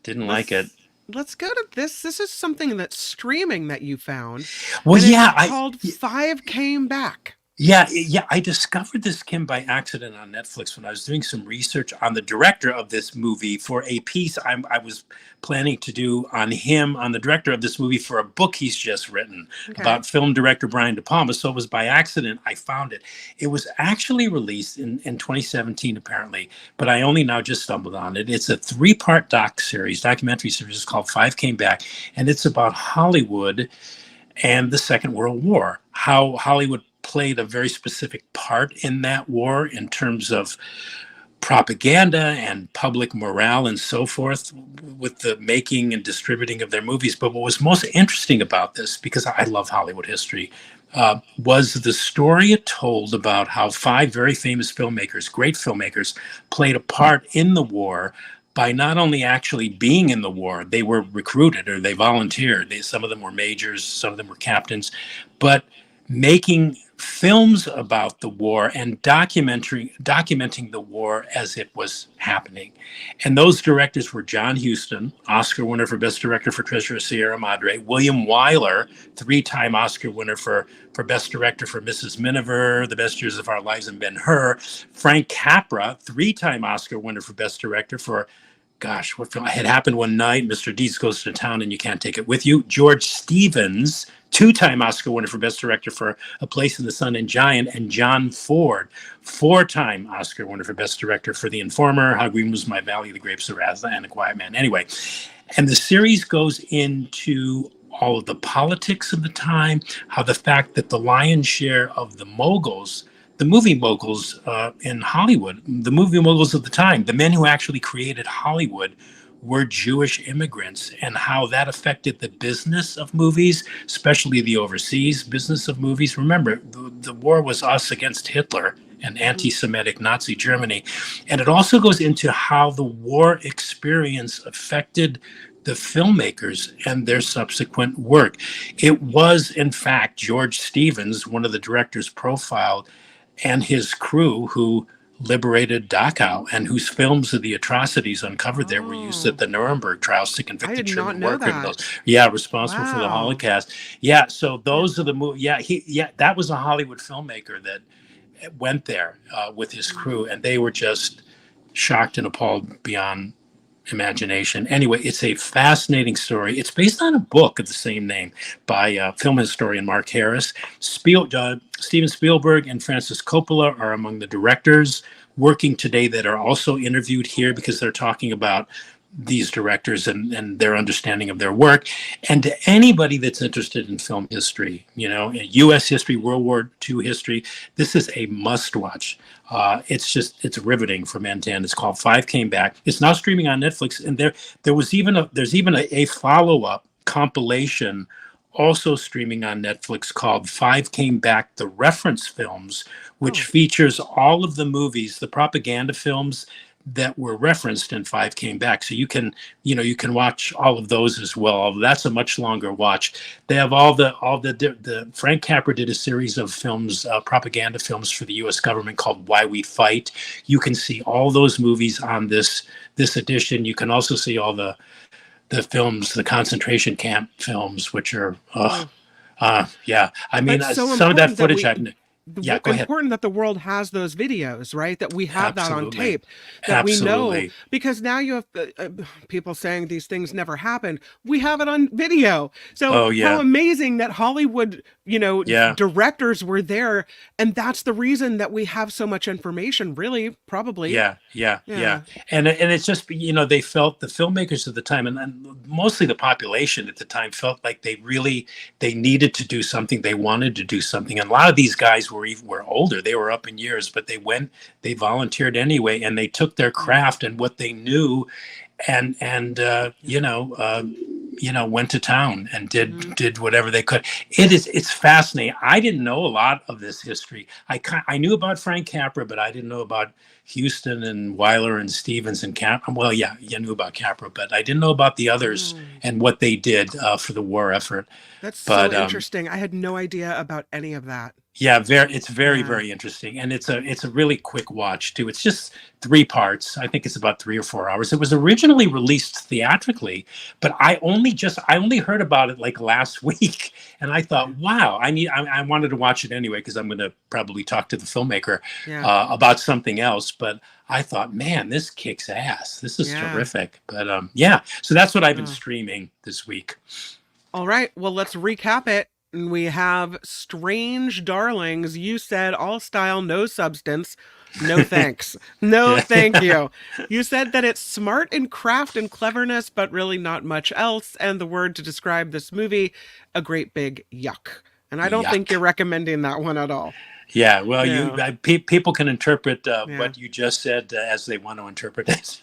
didn't like it. Let's go to this. This is something that's streaming that you found. Well, yeah, it's called Five Came Back. Yeah. I discovered this, Kim, by accident on Netflix when I was doing some research on the director of this movie for a piece I was planning to do on him, on the director of this movie, for a book he's just written about film director Brian De Palma. So it was by accident I found it. It was actually released in 2017, apparently, but I only now just stumbled on it. It's a 3-part documentary series called Five Came Back, and it's about Hollywood and the Second World War, how Hollywood played a very specific part in that war in terms of propaganda and public morale and so forth with the making and distributing of their movies. But what was most interesting about this, because I love Hollywood history, was the story it told about how 5 very famous filmmakers, great filmmakers, played a part in the war by not only actually being in the war, they were recruited or they volunteered. Some of them were majors, some of them were captains, but making films about the war and documenting the war as it was happening. And those directors were John Huston, Oscar winner for Best Director for Treasure of Sierra Madre; William Wyler, 3-time Oscar winner for Best Director for Mrs. Miniver, The Best Years of Our Lives, and Ben-Hur; Frank Capra, 3-time Oscar winner for Best Director for, gosh, what film? It Happened One Night, Mr. Deeds Goes to Town and You Can't Take It With You; George Stevens, 2-time Oscar winner for Best Director for A Place in the Sun and Giant; and John Ford, 4-time Oscar winner for Best Director for The Informer, How Green Was My Valley, The Grapes of Wrath, and A Quiet Man. Anyway, and the series goes into all of the politics of the time, how the fact that the lion's share of the moguls, the movie moguls in Hollywood, the movie moguls of the time, the men who actually created Hollywood, were Jewish immigrants, and how that affected the business of movies, especially the overseas business of movies. Remember, the war was us against Hitler and anti-Semitic Nazi Germany. And it also goes into how the war experience affected the filmmakers and their subsequent work. It was, in fact, George Stevens, one of the directors profiled, and his crew, who liberated Dachau, and whose films of the atrocities uncovered there were used at Oh, the Nuremberg trials to I convict the did not German know war criminals. that. Yeah, responsible for the Wow. Holocaust. Yeah, so Yeah. those are the movies. Yeah, that was a Hollywood filmmaker that went there with his Mm. crew, and they were just shocked and appalled beyond imagination. Anyway, it's a fascinating story. It's based on a book of the same name by film historian Mark Harris. Steven Spielberg and Francis Coppola are among the directors working today that are also interviewed here because they're talking about these directors and their understanding of their work. And to anybody that's interested in film history, U.S. history, World War II history, this is a must watch. It's riveting from end to end. It's called Five Came Back. It's now streaming on Netflix, and there's even a follow up compilation also streaming on Netflix called Five Came Back: The Reference Films, which Oh, features all of the movies, the propaganda films that were referenced in Five Came Back. So you can watch all of those as well. That's a much longer watch. They have the Frank Capra did a series of films, propaganda films for the U.S. government called Why We Fight. You can see all those movies on this edition. You can also see all the films, the concentration camp films, which are oh. yeah. I mean, That's so some of that important that footage. Yeah, go ahead. important that the world has those videos, right? That we have that on Absolutely, tape, that we know, absolutely. because now you have people saying these things never happened. We have it on video. So Oh how yeah, amazing that Hollywood, yeah. directors were there, and that's the reason that we have so much information. Really, probably, Yeah. yeah. And it's just they felt the filmmakers at the time, and mostly the population at the time felt like they needed to do something. They wanted to do something. And a lot of these guys were older. They were up in years, but they volunteered anyway, and they took their Mm, craft and what they knew, and yeah. went to town and Hmm. did whatever they could. It's fascinating. I didn't know a lot of this history. I knew about Frank Capra, but I didn't know about Houston and Weiler and Stevens and Capra. Well, yeah, you knew about Capra, but I didn't know about the others Mm. and what they did for the war effort. That's so But interesting. I had no idea about any of that. yeah, it's very, Yeah. very interesting, and it's a really quick watch too. It's just 3 parts. I think it's about 3 or 4 hours. It was originally released theatrically, but I only heard about it like last week, and I Yeah. thought, wow, I wanted to watch it anyway because I'm going to probably talk to the filmmaker Yeah. about something else. But I thought, man, this kicks ass. This is Yeah. terrific. But yeah, so that's what I've been Oh. streaming this week. All right. Well, let's recap it. We have Strange Darlings. You said all style, no substance. No thanks. No, thank Yeah, you. You said that it's smart in craft and cleverness, but really not much else. And the word to describe this movie, a great big yuck. And I don't think yuck. you're recommending that one at all. Yeah, well, Yeah. people can interpret Yeah. what you just said as they want to interpret it.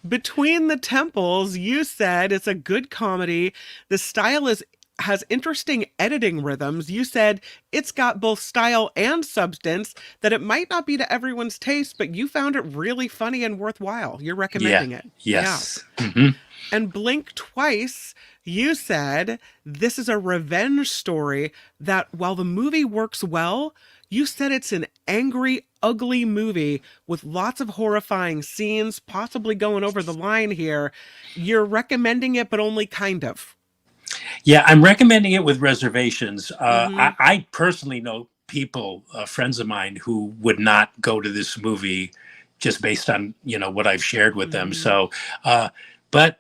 Between the Temples, you said it's a good comedy. The style has interesting editing rhythms. You said it's got both style and substance, that it might not be to everyone's taste, but you found it really funny and worthwhile. You're Yeah. recommending it. Yeah. Yes. Hmm. And Blink Twice, you said this is a revenge story that while the movie works well, you said it's an angry, ugly movie with lots of horrifying scenes, possibly going over the line here. You're recommending it, but only kind of. Yeah, I'm recommending it with reservations. Mm-hmm. I personally know people, friends of mine, who would not go to this movie just based on what I've shared with them. Mm-hmm. So, but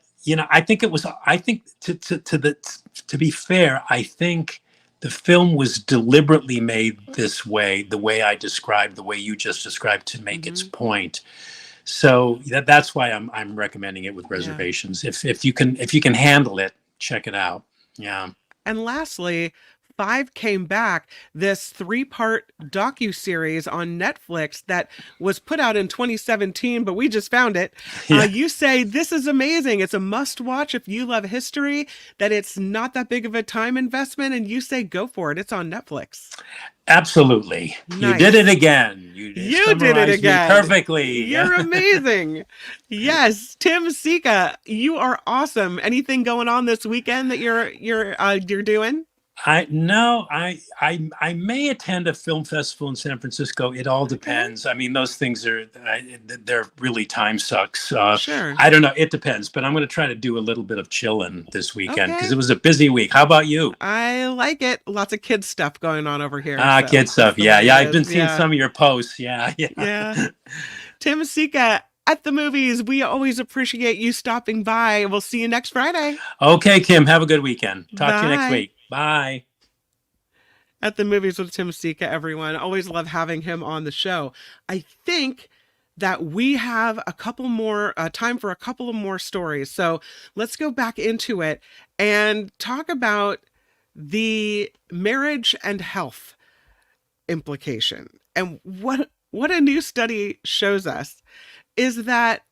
I think it was. I think to be fair, I think the film was deliberately made this way, the way I described, the way you just described, to make its Mm-hmm. point. So that's why I'm recommending it with Yeah. reservations. If you can handle it, check it out. Yeah. And lastly, Five Came Back, this 3-part docu-series on Netflix that was put out in 2017, but we just found it. Yeah. You say this is amazing. It's a must-watch if you love history, that it's not that big of a time investment, and you say go for it. It's on Netflix. Absolutely. You did it Nice. again. You You did it summarized me again. perfectly. You're amazing. Yes, Tim Sika, you are awesome. Anything going on this weekend that you're doing? I no, I may attend a film festival in San Francisco. It all Okay. depends. I mean, those things are they're really time sucks. Sure. I don't know. It depends, but I'm going to try to do a little bit of chilling this weekend because Okay. it was a busy week. How about you? I like it. Lots of kids stuff going on over here, so Kid that's stuff. the Yeah, way yeah. it I've is. been seeing Yeah. some of your posts. Yeah, yeah. Yeah. Tim Sika at the movies. We always appreciate you stopping by. We'll see you next Friday. Okay, Kim. Have a good weekend. Talk to you next Bye. week. Bye. At the movies with Tim Sika, everyone. Always love having him on the show. I think that we have a couple more time for a couple of more stories. So let's go back into it and talk about the marriage and health implication. And what a new study shows us is that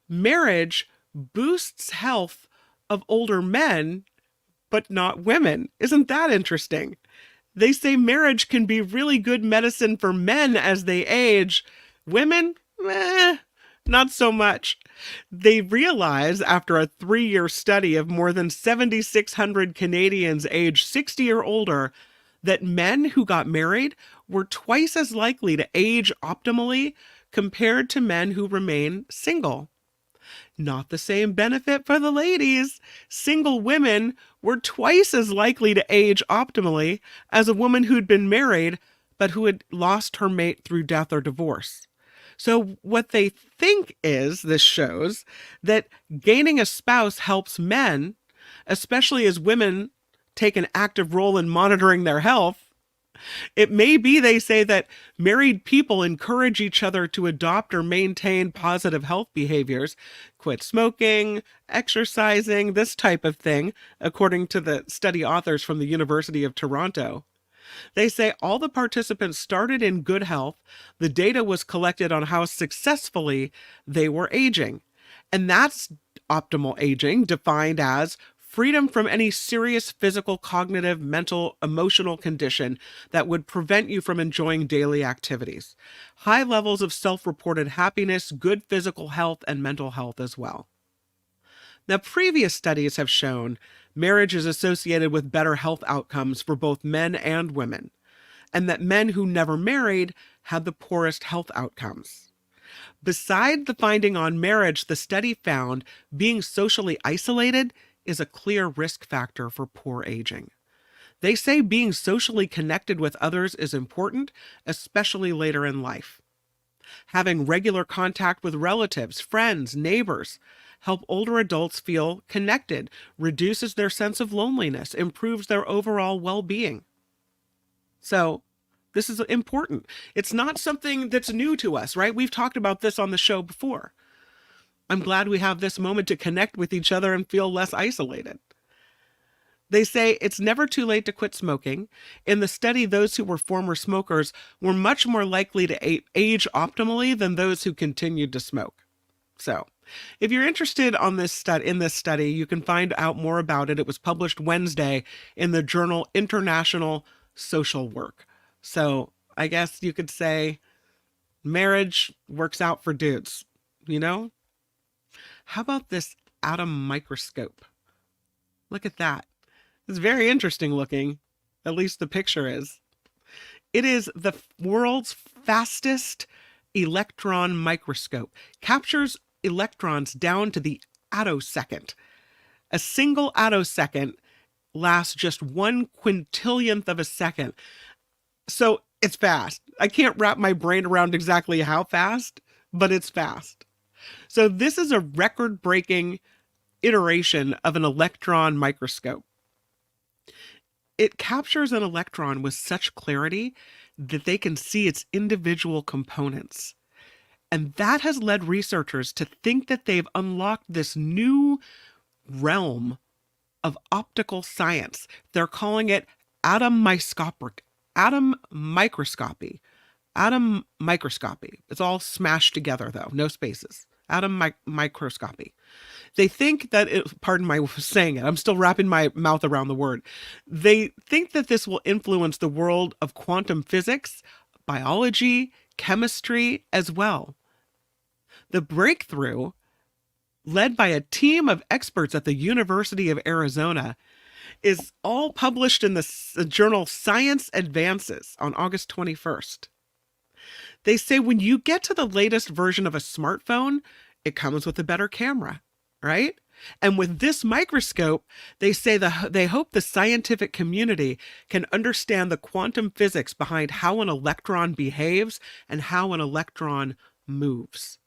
marriage boosts health of older men, but not women. Isn't that interesting? They say marriage can be really good medicine for men as they age. Women, not so much. They realize after a 3-year study of more than 7,600 Canadians aged 60 or older that men who got married were twice as likely to age optimally compared to men who remain single. Not the same benefit for the ladies. Single women were twice as likely to age optimally as a woman who'd been married but who had lost her mate through death or divorce. So, what they think is this shows that gaining a spouse helps men, especially as women take an active role in monitoring their health. It may be, they say, that married people encourage each other to adopt or maintain positive health behaviors, quit smoking, exercising, this type of thing, according to the study authors from the University of Toronto. They say all the participants started in good health. The data was collected on how successfully they were aging. And that's optimal aging, defined as freedom from any serious physical, cognitive, mental, emotional condition that would prevent you from enjoying daily activities. High levels of self-reported happiness, good physical health, and mental health as well. Now, previous studies have shown marriage is associated with better health outcomes for both men and women, and that men who never married had the poorest health outcomes. Beside the finding on marriage, the study found being socially isolated is a clear risk factor for poor aging. They say being socially connected with others is important, especially later in life. Having regular contact with relatives, friends, neighbors help older adults feel connected, reduces their sense of loneliness, improves their overall well-being. So, this is important. It's not something that's new to us, right? We've talked about this on the show before. I'm glad we have this moment to connect with each other and feel less isolated. They say it's never too late to quit smoking. In the study, those who were former smokers were much more likely to age optimally than those who continued to smoke. So, if you're interested in this study, you can find out more about it. It was published Wednesday in the journal International Social Work. So, I guess you could say marriage works out for dudes, you know? How about this atom microscope? Look at that. It's very interesting looking. At least the picture is. It is the world's fastest electron microscope. Captures electrons down to the attosecond. A single attosecond lasts just 1/quintillionth of a second. So it's fast. I can't wrap my brain around exactly how fast, but it's fast. So this is a record-breaking iteration of an electron microscope. It captures an electron with such clarity that they can see its individual components. And that has led researchers to think that they've unlocked this new realm of optical science. They're calling it atom microscopy. Atom microscopy. It's all smashed together, though, no spaces. Atom microscopy. They think that pardon my saying it, I'm still wrapping my mouth around the word. They think that this will influence the world of quantum physics, biology, chemistry as well. The breakthrough, led by a team of experts at the University of Arizona, is all published in the journal Science Advances on August 21st. They say when you get to the latest version of a smartphone, it comes with a better camera, right? And with this microscope, they say they hope the scientific community can understand the quantum physics behind how an electron behaves and how an electron moves.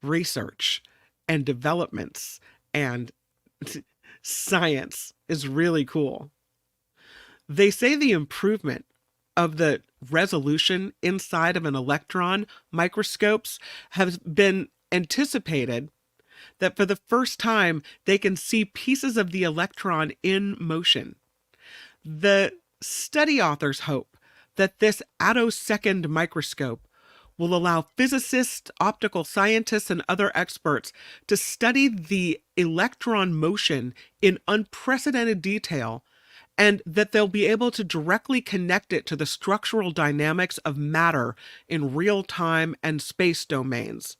Research and developments and science is really cool. They say the improvement of the resolution inside of an electron microscopes has been anticipated, that for the first time they can see pieces of the electron in motion. The study authors hope that this attosecond microscope will allow physicists, optical scientists, and other experts to study the electron motion in unprecedented detail, and that they'll be able to directly connect it to the structural dynamics of matter in real time and space domains.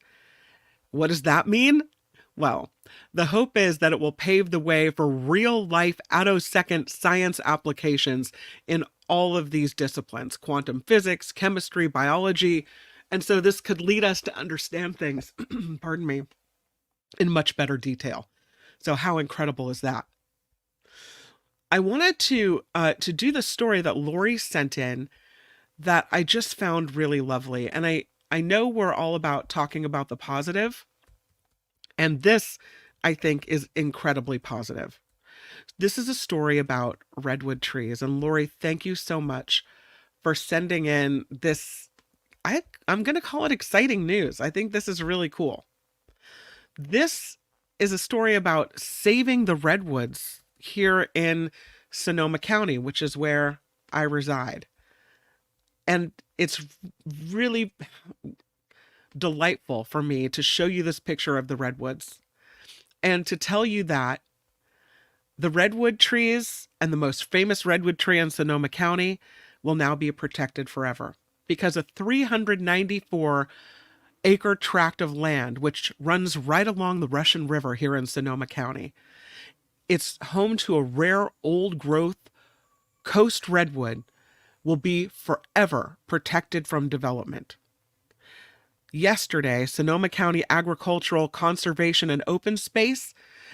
What does that mean? Well, the hope is that it will pave the way for real-life attosecond science applications in all of these disciplines: quantum physics, chemistry, biology. And so this could lead us to understand things, pardon me, in much better detail. So how incredible is that? I wanted to do the story that Lori sent in that I just found really lovely. And I know we're all about talking about the positive, and this, I think, is incredibly positive. This is a story about redwood trees. And Lori, thank you so much for sending in this. I'm going to call it exciting news. I think this is really cool. This is a story about saving the redwoods here in Sonoma County, which is where I reside. And it's really delightful for me to show you this picture of the redwoods and to tell you that the redwood trees and the most famous redwood tree in Sonoma County will now be protected forever, because a 394-acre tract of land, which runs right along the Russian River here in Sonoma County, it's home to a rare old-growth coast redwood, will be forever protected from development. Yesterday, Sonoma County Agricultural Conservation and Open Space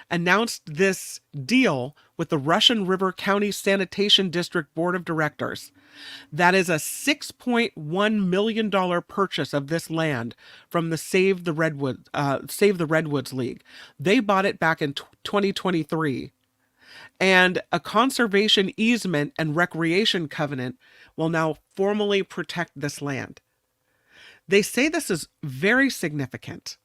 announced this deal with the Russian River County Sanitation District Board of Directors. That is a $6.1 million purchase of this land from the Save the Redwoods League. They bought it back in 2023. And a conservation easement and recreation covenant will now formally protect this land. They say this is very significant,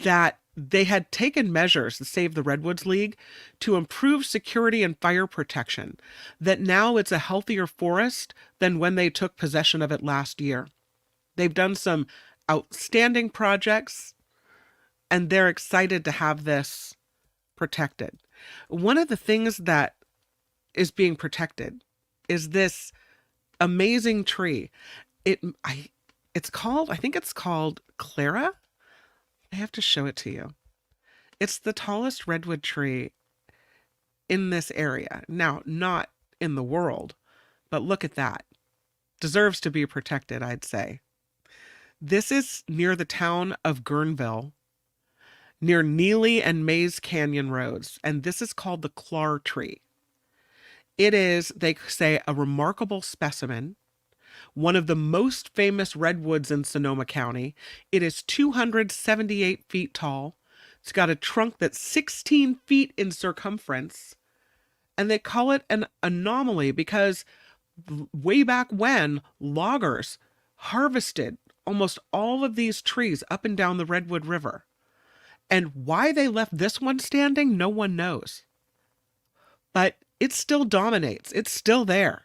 that they had taken measures, the Save the Redwoods League, to improve security and fire protection, that now it's a healthier forest than when they took possession of it last year. They've done some outstanding projects, and they're excited to have this protected. One of the things that is being protected is this amazing tree. I think it's called Clara. I have to show it to you. It's the tallest redwood tree in this area. Now, not in the world, but look at that. Deserves to be protected, I'd say. This is near the town of Guerneville, near Neely and Mays Canyon roads, and this is called the Clar tree. It is, they say, a remarkable specimen, one of the most famous redwoods in Sonoma County. It is 278 feet tall. It's got a trunk that's 16 feet in circumference, and they call it an anomaly because way back when, loggers harvested almost all of these trees up and down the Redwood River. And why they left this one standing, no one knows. But it still dominates. It's still there.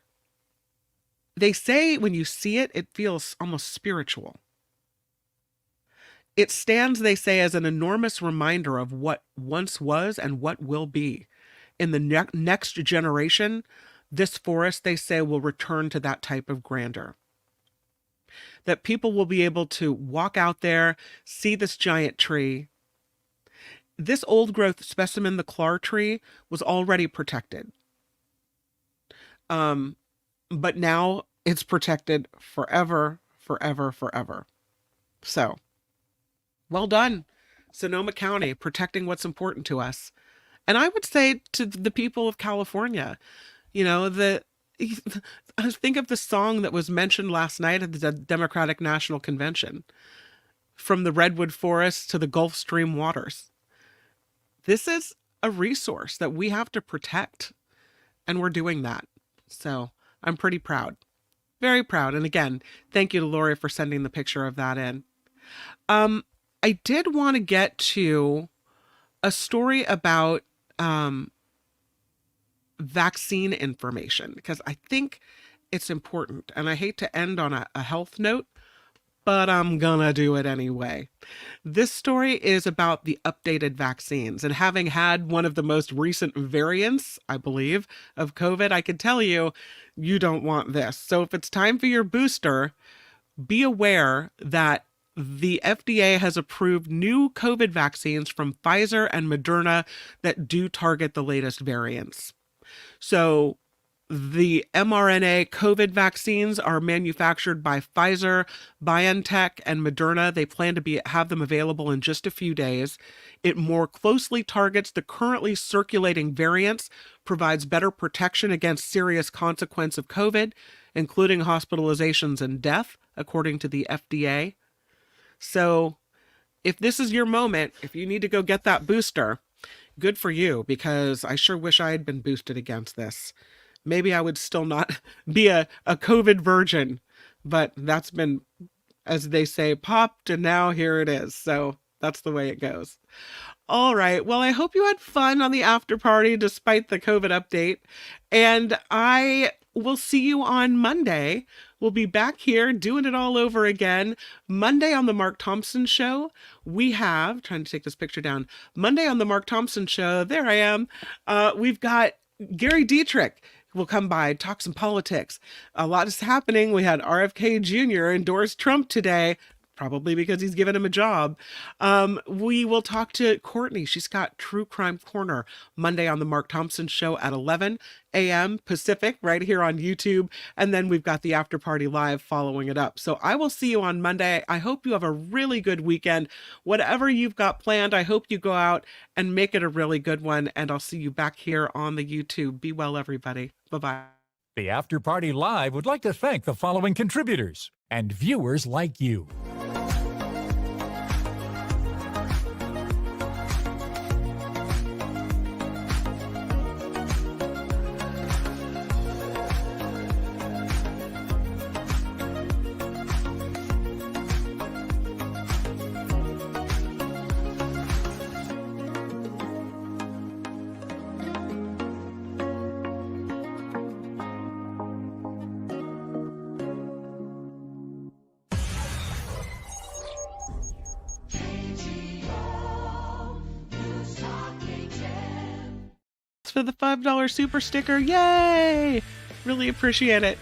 They say when you see it, it feels almost spiritual. It stands, they say, as an enormous reminder of what once was and what will be. In the next generation, this forest, they say, will return to that type of grandeur. That people will be able to walk out there, see this giant tree, this old growth specimen, the Clar tree, was already protected. But now it's protected forever, forever, forever. So, well done, Sonoma County, protecting what's important to us. And I would say to the people of California, think of the song that was mentioned last night at the Democratic National Convention, from the Redwood Forest to the Gulf Stream waters. This is a resource that we have to protect, and we're doing that. So I'm pretty proud, very proud. And again, thank you to Lori for sending the picture of that in. I did want to get to a story about vaccine information, because I think it's important, and I hate to end on a health note, but I'm gonna do it anyway. This story is about the updated vaccines, and having had one of the most recent variants, I believe, of COVID, I can tell you, you don't want this. So if it's time for your booster, be aware that the FDA has approved new COVID vaccines from Pfizer and Moderna that do target the latest variants. So the mRNA COVID vaccines are manufactured by Pfizer, BioNTech, and Moderna. They plan to have them available in just a few days. It more closely targets the currently circulating variants, provides better protection against serious consequence of COVID, including hospitalizations and death, according to the FDA. So if this is your moment, if you need to go get that booster, good for you, because I sure wish I had been boosted against this. Maybe I would still not be a COVID virgin, but that's been, as they say, popped, and now here it is. So that's the way it goes. All right. Well, I hope you had fun on the after party despite the COVID update. And I will see you on Monday. We'll be back here doing it all over again. Monday on the Mark Thompson Show, we have, trying to take this picture down, Monday on the Mark Thompson Show, there I am, we've got Gary Dietrich will come by, talk some politics. A lot is happening. We had RFK Jr. endorse Trump today, probably because he's given him a job. We will talk to Courtney. She's got True Crime Corner Monday on the Mark Thompson Show at 11 a.m. Pacific, right here on YouTube. And then we've got the After Party Live following it up. So I will see you on Monday. I hope you have a really good weekend. Whatever you've got planned, I hope you go out and make it a really good one. And I'll see you back here on the YouTube. Be well, everybody. Bye-bye. The After Party Live would like to thank the following contributors and viewers like you. For the $5 super sticker. Yay! Really appreciate it.